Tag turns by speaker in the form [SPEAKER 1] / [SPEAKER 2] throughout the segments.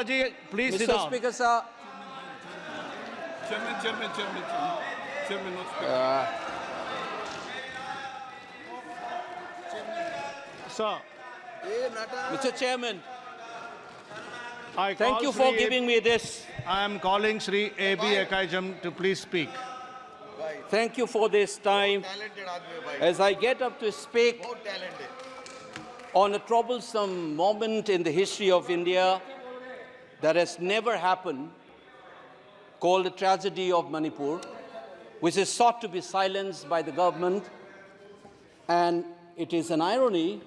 [SPEAKER 1] Ji, please sit
[SPEAKER 2] Mr.
[SPEAKER 1] down.
[SPEAKER 2] Speaker, sir.
[SPEAKER 3] Chairman, not speaker.
[SPEAKER 1] Sir,
[SPEAKER 2] Mr. Chairman,
[SPEAKER 1] I
[SPEAKER 2] thank you for giving me this.
[SPEAKER 1] I am calling Sri A.B. Akoijam to please speak.
[SPEAKER 2] Thank you for this time. As I get up to speak on a troublesome moment in the history of India that has never happened, called the tragedy of Manipur, which is sought to be silenced by the government. And it is an irony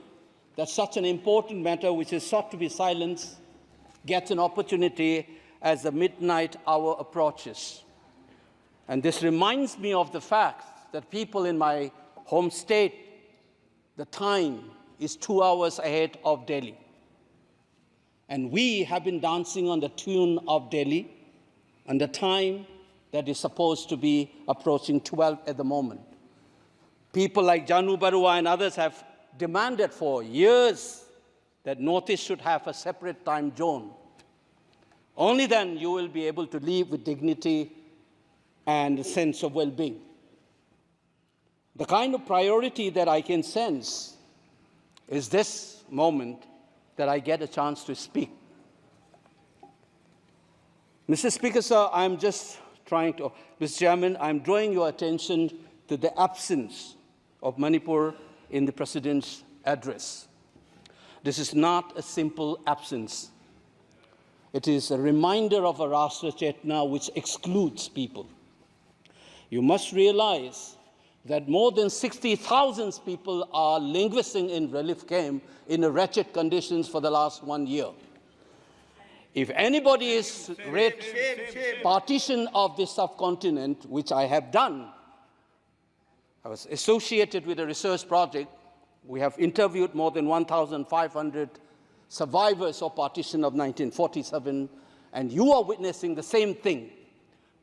[SPEAKER 2] that such an important matter, which is sought to be silenced, gets an opportunity as the midnight hour approaches. And this reminds me of the fact that people in my home state, the time is 2 hours ahead of Delhi. And we have been dancing on the tune of Delhi and the time that is supposed to be approaching 12 at the moment. People like Janu Barua and others have demanded for years that Northeast should have a separate time zone. Only then you will be able to live with dignity and a sense of well-being. The kind of priority that I can sense is this moment that I get a chance to speak. Mr. Speaker, sir, I'm just trying to, Mr. Chairman, I'm drawing your attention to the absence of Manipur in the President's address. This is not a simple absence. It is a reminder of a Rashtra Chetna which excludes people. You must realize that more than 60,000 people are languishing in relief camp in wretched conditions for the last 1 year. If anybody is read partition of this subcontinent, which I have done, I was associated with a research project. We have interviewed more than 1,500 survivors of partition of 1947, and you are witnessing the same thing.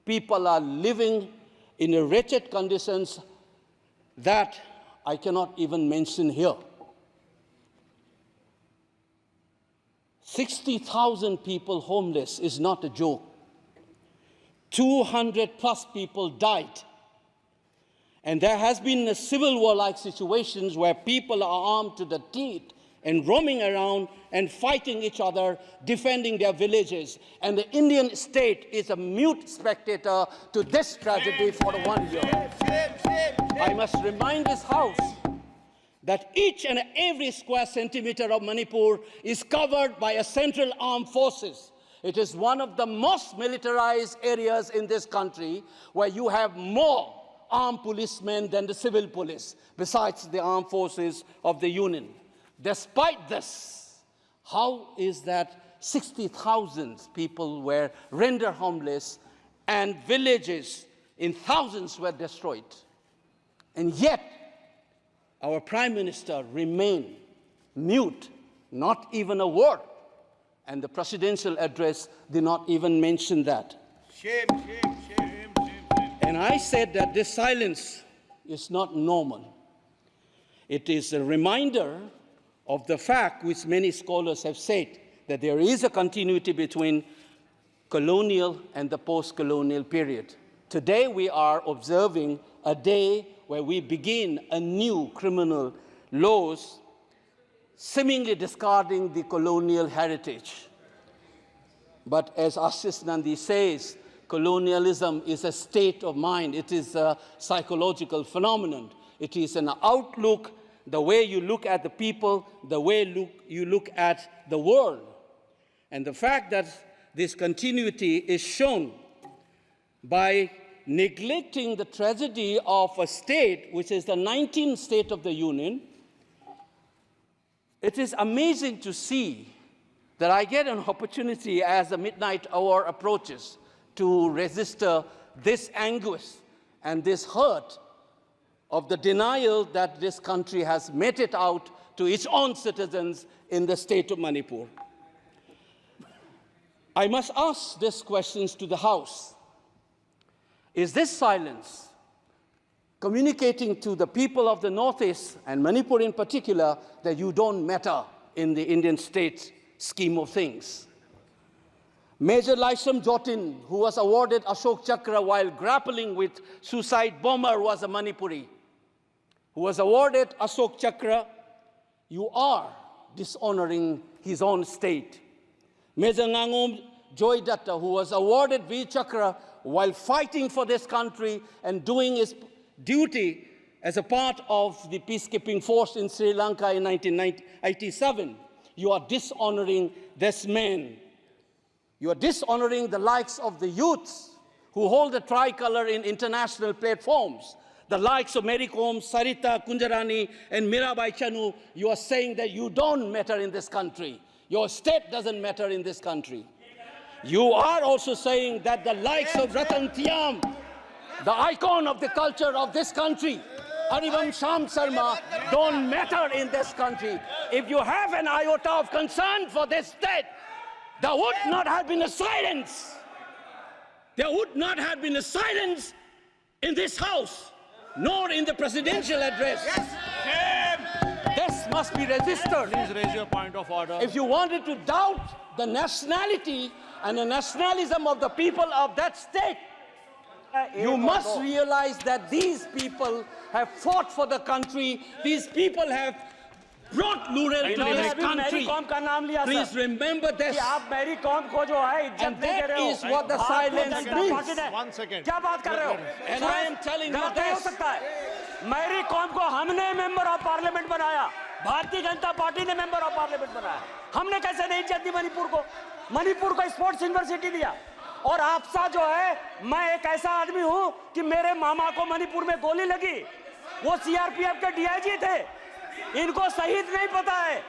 [SPEAKER 2] People are living in wretched conditions that I cannot even mention here. 60,000 people homeless is not a joke. 200 plus people died. And there has been a civil war-like situations where people are armed to the teeth and roaming around and fighting each other, defending their villages. And the Indian state is a mute spectator to this tragedy for 1 year. I must remind this House that each and every square centimeter of Manipur is covered by a central armed forces. It is one of the most militarized areas in this country where you have more armed policemen than the civil police, besides the armed forces of the Union. Despite this, how is that 60,000 people were rendered homeless and villages in thousands were destroyed? And yet, our Prime Minister remained mute, not even a word. And the presidential address did not even mention that.
[SPEAKER 3] Shame.
[SPEAKER 2] And I said that this silence is not normal. It is a reminder of the fact which many scholars have said, that there is a continuity between colonial and the post-colonial period. Today we are observing a day where we begin a new criminal laws, seemingly discarding the colonial heritage. But as Ashish Nandi says, colonialism is a state of mind. It is a psychological phenomenon. It is an outlook, the way you look at the people, the way you look at the world. And the fact that this continuity is shown by neglecting the tragedy of a state, which is the 19th state of the Union. It is amazing to see that I get an opportunity as the midnight hour approaches to register this anguish and this hurt of the denial that this country has meted out to its own citizens in the state of Manipur. I must ask these questions to the House. Is this silence communicating to the people of the Northeast, and Manipur in particular, that you don't matter in the Indian state scheme of things? Major Laisam Jotin, who was awarded Ashok Chakra while grappling with suicide bomber, was a Manipuri, who was awarded Ashok Chakra. You are dishonoring his own state. Major Angomcha Bimol, who was awarded Veer Chakra while fighting for this country and doing his duty as a part of the peacekeeping force in Sri Lanka in 1987. You are dishonoring this man. You are dishonoring the likes of the youths who hold the tricolor in international platforms. The likes of Mary Kom, Sarita Kunjarani, and Mirabai Chanu. You are saying that you don't matter in this country. Your state doesn't matter in this country. You are also saying that the likes of Ratan Tiam, the icon of the culture of this country, Harivam Sham Sarma, don't matter in this country. If you have an iota of concern for this state, there would not have been a silence. There would not have been a silence in this house, nor in the presidential address. This must be registered.
[SPEAKER 1] Please raise your point of order.
[SPEAKER 2] If you wanted to doubt the nationality and the nationalism of the people of that state, you must realize that these people have fought for the country. These people have brought Lural to this country. Please remember this. And that is what the silence means.
[SPEAKER 1] 1 second.
[SPEAKER 2] And I am telling you this.
[SPEAKER 4] Mary Kom को हमने member of parliament बनाया, Bharatiya Janata party ने member of parliament बनाया। हमने कैसे नहीं इज्जत दी मणिपुर को स्पोर्ट्स यूनिवर्सिटी दिया। और आपसा जो है, मैं एक ऐसा आदमी हूं कि मेरे मामा को मणिपुर में गोली लगी, वो सीआरपीएफ के डीआईजी थे, इनको शहीद नहीं पता है।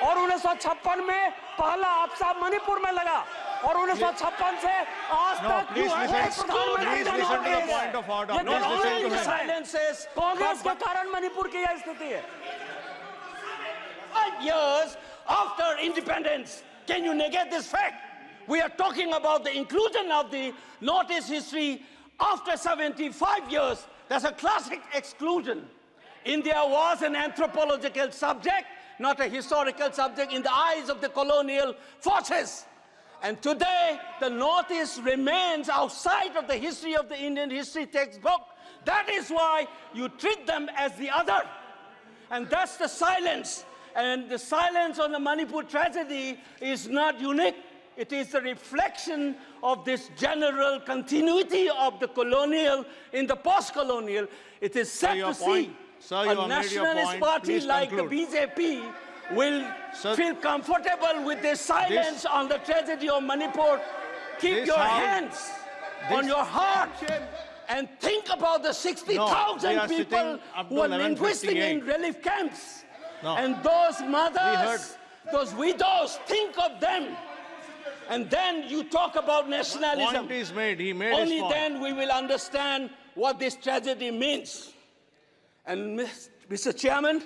[SPEAKER 4] और 1956 में पहला आपसा मणिपुर में लगा, और 1956 से आज तक कांग्रेस के कारण मणिपुर की यह स्थिति है।
[SPEAKER 2] 5 years after independence, can you negate this fact? We are talking about the inclusion of the Northeast history after 75 years. That's a classic exclusion. India was an anthropological subject, not a historical subject in the eyes of the colonial forces. And today, the Northeast remains outside of the history of the Indian history textbook. That is why you treat them as the other. And that's the silence. And the silence on the Manipur tragedy is not unique. It is a reflection of this general continuity of the colonial in the post-colonial. It is sad to see a nationalist party like the BJP will feel comfortable with this silence on the tragedy of Manipur. Keep your hands on your heart and think about the 60,000 people who are linguistic in relief camps. And those mothers, those widows, think of them. And then you talk about nationalism.
[SPEAKER 1] Point is made. He made
[SPEAKER 2] Only
[SPEAKER 1] his point.
[SPEAKER 2] then we will understand what this tragedy means. And Mr. Chairman,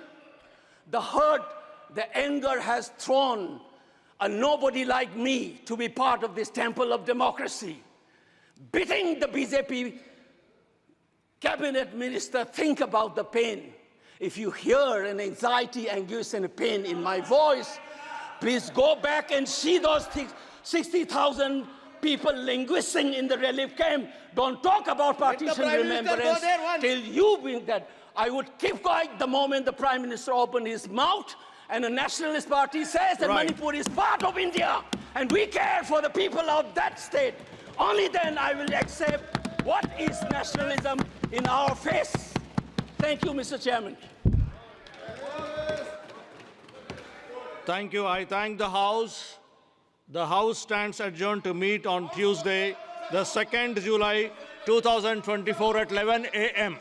[SPEAKER 2] the hurt, the anger has thrown a nobody like me to be part of this temple of democracy. Beating the BJP cabinet minister, think about the pain. If you hear an anxiety, anguish, and a pain in my voice, please go back and see those 60,000 people linguisting in the relief camp. Don't talk about partition remembrance till you bring that. I would keep quiet the moment the Prime Minister opened his mouth and the Nationalist Party says that Manipur is part of India and we care for the people of that state. Only then I will accept what is nationalism in our face. Thank you, Mr. Chairman.
[SPEAKER 1] Thank you. I thank the House. The House stands adjourned to meet on Tuesday, the 2nd July 2024 at 11 a.m.